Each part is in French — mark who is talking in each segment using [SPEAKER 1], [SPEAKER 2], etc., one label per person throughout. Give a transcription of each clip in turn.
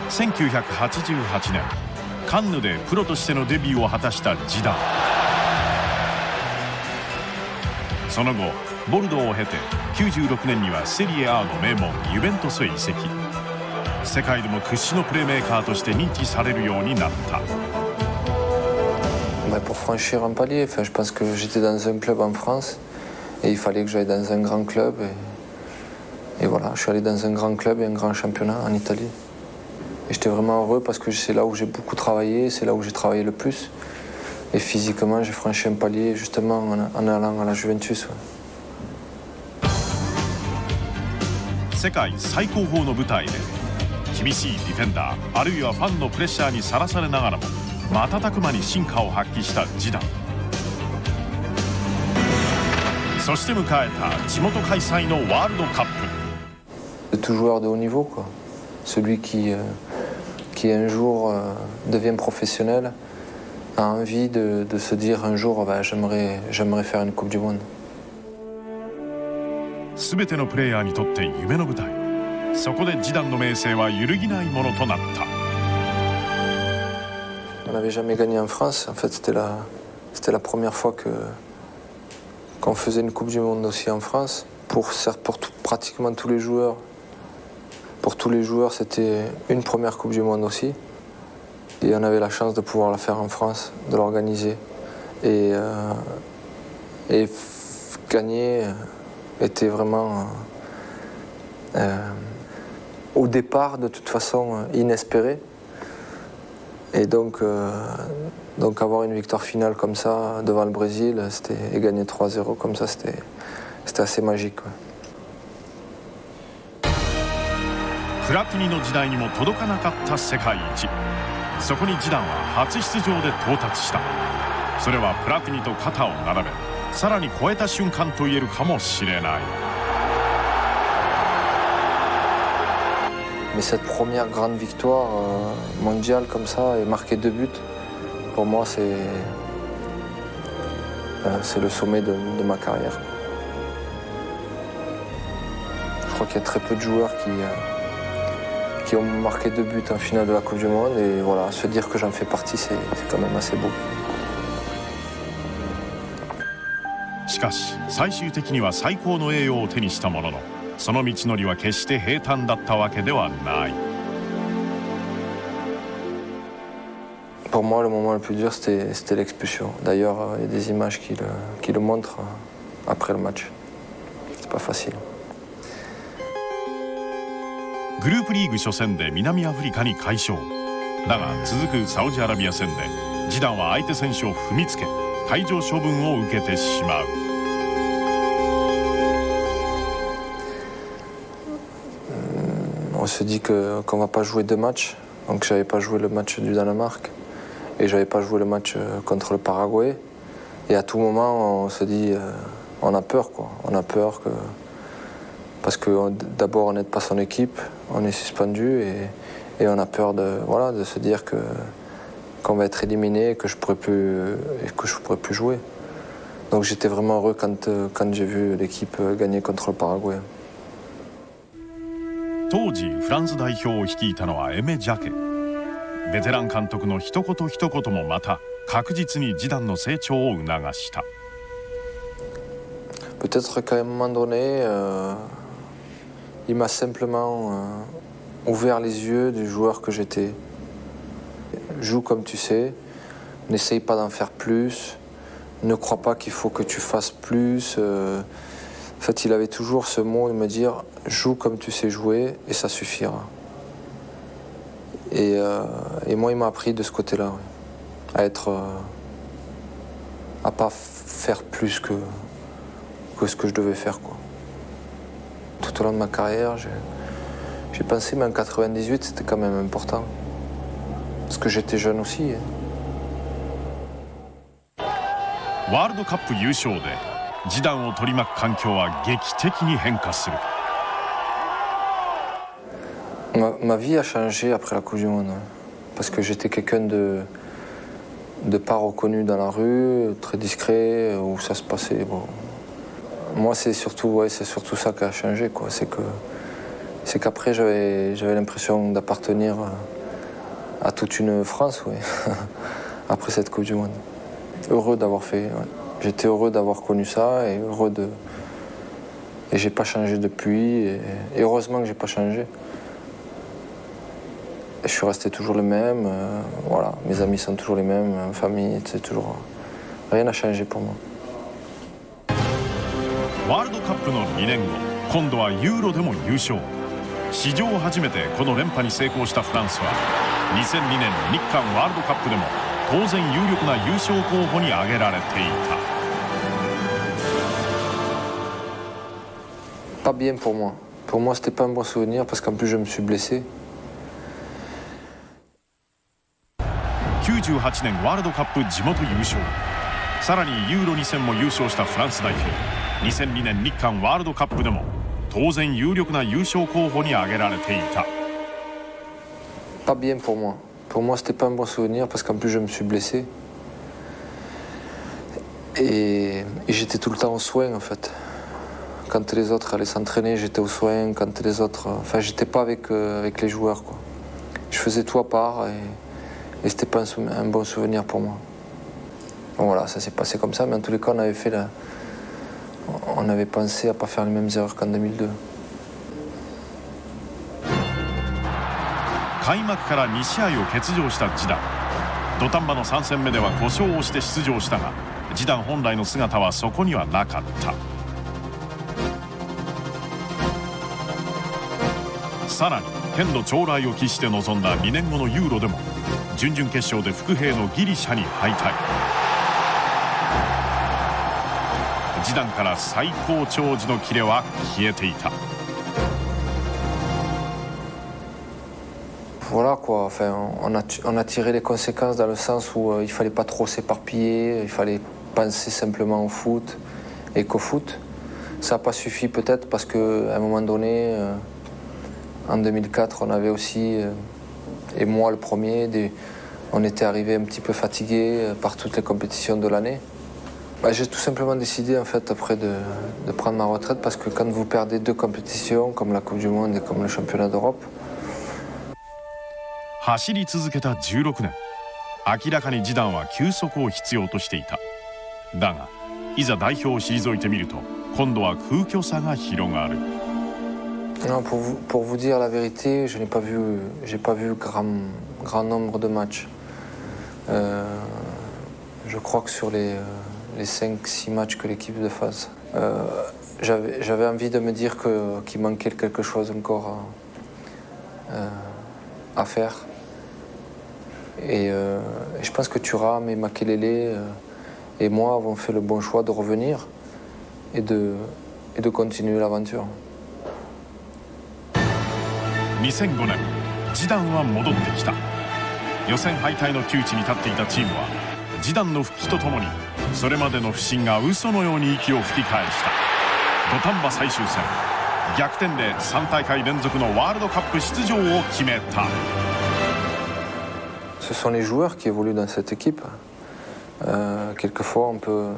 [SPEAKER 1] 1988年カンヌでプロとしてのデビューを果たしたジダン。その後ボルドーを経て96年にはセリエ A の名門ユベントスへ移籍。世界でも屈指のプレーメーカーとして認知されるようになった。
[SPEAKER 2] Pour franchir un palier, je pense que j'étais dans un club en France et il fallait que j'aille dans un grand club et voilà, je suis allé dans un grand club et un grand championnat en Italie. Et j'étais vraiment heureux parce que c'est là où j'ai beaucoup travaillé, c'est là où j'ai travaillé le plus. Et physiquement, j'ai franchi un palier justement en allant à la Juventus.
[SPEAKER 1] 世界最高峰の舞台で厳しいディフェンダーあるいはファンのプレッシャーにさらされながらも瞬く間に進化を発揮したジダン。そして迎えた地元開催のワールドカップ。
[SPEAKER 2] Tout joueur de haut niveau, quoi. Celui qui un jour devient professionnel a envie de se dire un jour j'aimerais faire une Coupe du Monde.
[SPEAKER 1] 全てのプレイヤーにとって夢の舞台。そこでジダンの名声は揺るぎないものとなった。
[SPEAKER 2] On n'avait jamais gagné en France. En fait, c'était la première fois qu'on faisait une Coupe du Monde aussi en France. Pratiquement tous les joueurs. Pour tous les joueurs, c'était une première Coupe du Monde aussi. Et on avait la chance de pouvoir la faire en France, de l'organiser. Et gagner était vraiment, au départ, de toute façon, inespéré. Et donc avoir une victoire finale comme ça devant le Brésil, et gagner 3-0 comme ça, c'était assez magique. Ouais.
[SPEAKER 1] プラティニの時代にも届かなかった世界一。そこにジダンは初出場で到達した。それはプラティニと肩を並べさらに超えた瞬間と言えるかもしれない。
[SPEAKER 2] Mais cette première grande victoire mondiale comme ça et marquer 2 buts, pour moi c'est le sommet de ma carrière. Je crois qu'il y a très peu de joueurs qui ont marqué 2 buts en finale de la Coupe du Monde et voilà, se dire que j'en fais partie, c'est quand même assez beau.
[SPEAKER 1] しかし最終的には最高の栄誉を手にしたもののその道のりは決して平坦だったわけではない。
[SPEAKER 2] Pour moi, le moment le plus dur, c'était l'expulsion. D'ailleurs, il y a des images qui le montrent après le match. C'est pas facile.
[SPEAKER 1] グループリーグ初戦で南アフリカに快勝。だが続くサウジアラビア戦でジダンは相手選手を踏みつけ退場処分を受けてしまう。
[SPEAKER 2] On se dit qu'on va pas jouer 2 matchs. Donc j'avais pas joué le match du Danemark et j'avais pas joué le match contre le Paraguay. Et à tout moment, on se dit, on a peur quoi. On a peur parce que d'abord on n'aide pas son équipe, on est suspendu et on a peur de se dire qu'on va être éliminé et que je pourrais plus jouer. Donc j'étais vraiment heureux quand j'ai vu l'équipe gagner contre le Paraguay.
[SPEAKER 1] 当時フランス代表を率いたのはエメ・ジャケ。ベテラン監督の一言一言もまた確実にジダンの成長を促した。
[SPEAKER 2] Peut-être qu'à un moment donné, il m'a simplement ouvert les yeux du joueur que j'étais. Joue comme tu sais, n'essaye pas d'en faire plus, ne crois pas qu'il faut que tu fasses plus. En fait, il avait toujours ce mot de me dire « joue comme tu sais jouer et ça suffira ». Et moi, il m'a appris de ce côté-là, ouais, à pas faire plus que ce que je devais faire, quoi. Tout au long de ma carrière, j'ai pensé, mais en 98, c'était quand même important. Parce que j'étais jeune aussi.
[SPEAKER 1] World Cup 優勝でジダンを取り巻く環境は劇的に変化する。
[SPEAKER 2] Ma vie a changé après la Coupe du Monde, parce que j'étais quelqu'un de pas reconnu dans la rue, très discret, où ça se passait. Bon. Moi, c'est surtout ça qui a changé, quoi. C'est qu'après, j'avais l'impression d'appartenir à toute une France, oui, après cette Coupe du Monde. Heureux d'avoir fait, ouais. J'étais heureux d'avoir connu ça et heureux de... Et j'ai pas changé depuis, et heureusement que j'ai pas changé. Et je suis resté toujours le même, voilà, mes amis sont toujours les mêmes, ma famille, c'est toujours... Rien n'a changé pour moi.
[SPEAKER 1] ワールドカップの2年後、今度はユーロでも優勝。史上初めてこの連覇に成功したフランスは2002年日韓ワールドカップでも当然有力な優勝候補に挙げられていた。
[SPEAKER 2] Pas bien pour moi. Pour moi, c'était pas un bon souvenir parce qu'en plus je me suis blessé.
[SPEAKER 1] 98年ワールドカップ地元優勝、さらにユーロ2戦も優勝したフランス代表。2002年日韓ワールドカップでも当然有力な優勝候補に挙げられていた。
[SPEAKER 2] Pas bien pour moi. Pour moi, c'était pas un bon souvenir parce qu'en plus je me suis blessé. Et j'étais tout le temps aux soins en fait. Quand les autres allaient s'entraîner, j'étais aux soins. Quand les autres... Enfin, j'étais pas avec les joueurs, quoi. Je faisais tout à part et c'était pas un bon souvenir pour moi. Bon, voilà, ça s'est passé comme ça, mais en tous les cas, on avait pensé à pas faire les mêmes erreurs qu'en 2002.
[SPEAKER 1] 開幕から2試合を欠場したジダン。土壇場の3戦目では故障をして出場したが、ジダン本来の姿はそこにはなかった。さらに剣道将来を期して臨んだ2年後のユーロでも準々決勝で伏兵のギリシャに敗退。ジダンから最高潮時のキレは消えていた。
[SPEAKER 2] Voilà quoi, enfin, on a tiré les conséquences dans le sens où il fallait pas trop s'éparpiller, il fallait penser simplement au foot et qu'au foot. Ça n'a pas suffi peut-être parce qu'à un moment donné, en 2004, on avait aussi, et moi le premier, on était arrivé un petit peu fatigué par toutes les compétitions de l'année. Bah, j'ai tout simplement décidé en fait après de prendre ma retraite parce que quand vous perdez 2 compétitions comme la Coupe du Monde et comme le Championnat d'Europe,
[SPEAKER 1] 走り続けた16年、明らかにジダンは休息を必要としていた。だがいざ代表を退いてみると今度は空虚さが広がる。
[SPEAKER 2] Non, pour vous dire la vérité, je n'ai pas vu, j'ai pas vu grand nombre de matchs. Je crois que sur les 5-6 matchs que l'équipe de face, j'avais envie de me dire qu'il manquait quelque chose encore à faire. Et je pense que Thuram et Makelele et moi avons fait le bon choix de revenir et de continuer l'aventure.
[SPEAKER 1] 2005年、ジダンは戻ってきた。予選敗退の窮地に立っていたチームはジダンの復帰とともにそれまでの不振が嘘のように息を吹き返した。土壇場最終戦、逆転で3大会連続のワールドカップ出場を決めた。
[SPEAKER 2] Ce sont les joueurs qui évoluent dans cette équipe. Quelquefois, on peut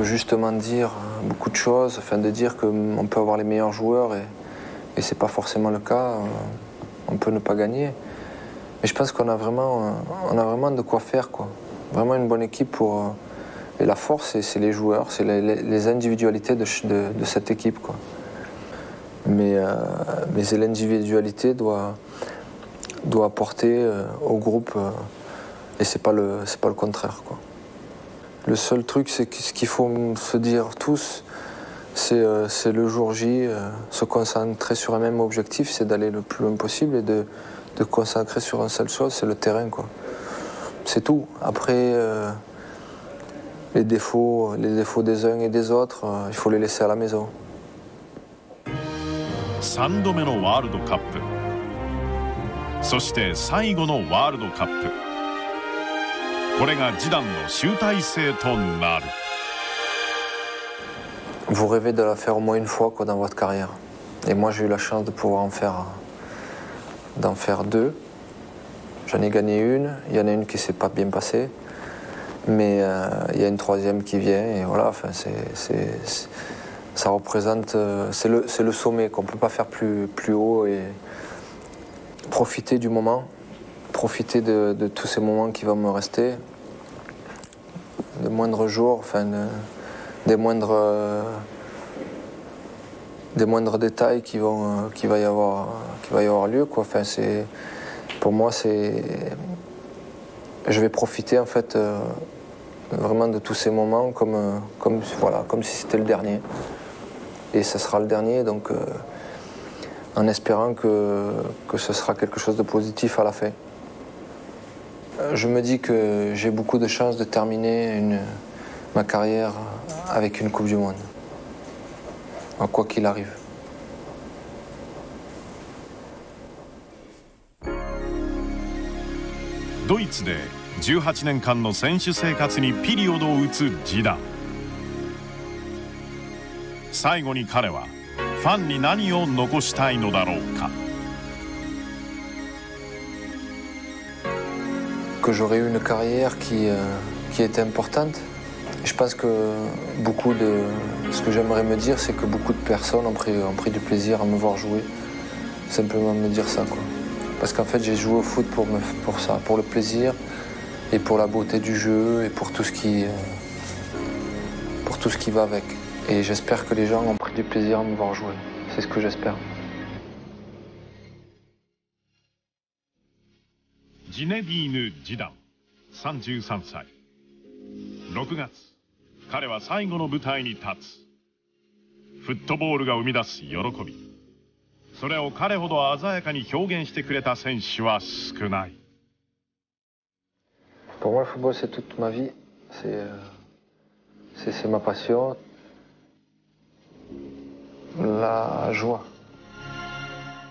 [SPEAKER 2] justement dire beaucoup de choses, afin de dire qu'on peut avoir les meilleurs joueurs et c'est pas forcément le cas. On peut ne pas gagner. Mais je pense qu'on a vraiment de quoi faire, quoi. Vraiment une bonne équipe pour. Et la force, c'est les joueurs, c'est les individualités de cette équipe, quoi. Mais l'individualité doit apporter au groupe et c'est pas le contraire, quoi. Le seul truc, c'est que ce qu'il faut se dire tous, c'est le jour J, se concentrer sur un même objectif, c'est d'aller le plus loin possible et de concentrer sur une seule chose, c'est le terrain, quoi. C'est tout. Après, les défauts des uns et des autres, il faut les laisser à la maison.
[SPEAKER 1] 3度目のワールドカップ、そして最後のワールドカップ。これがジダンの集大成となる。
[SPEAKER 2] Vous rêvez de la faire au moins une fois, quoi, dans votre carrière. Et moi, j'ai eu la chance de pouvoir d'en faire 2. J'en ai gagné une. Il y en a une qui s'est pas bien passée, mais il y a une 3e qui vient. Et voilà, enfin, ça représente, c'est le sommet qu'on peut pas faire plus haut et profiter du moment profiter de tous ces moments qui vont me rester, de moindres jours, enfin, des moindres détails qui va y avoir lieu, quoi. Enfin, pour moi, je vais profiter en fait vraiment de tous ces moments comme si c'était le dernier. Et ça sera le dernier, donc en espérant que ce sera quelque chose de positif à la fin. Je me dis que j'ai beaucoup de chances de terminer ma carrière avec une Coupe du Monde, quoi qu'il arrive.
[SPEAKER 1] ドイツで18年間の選手生活にピリオドを打つジダン。最後に彼はファンに何を残したいのだろうか。
[SPEAKER 2] Que j'aurais eu une carrière qui était importante. Je pense que ce que j'aimerais me dire, c'est que beaucoup de personnes ont pris du plaisir à me voir jouer. Simplement me dire ça, quoi. Parce qu'en fait, j'ai joué au foot pour ça, pour le plaisir et pour la beauté du jeu et pour tout ce qui va avec. Et j'espère que les gens ont pris du plaisir à me voir jouer. C'est ce que j'espère.
[SPEAKER 1] ジネディーヌ・ジダン、33歳。6月、彼は最後の舞台に立つ。フットボールが生み出す喜び。それを彼ほど鮮やかに表現してくれた選手は少ない。
[SPEAKER 2] Pour moi, le football, c'est toute ma vie. C'est ma passion. La joie.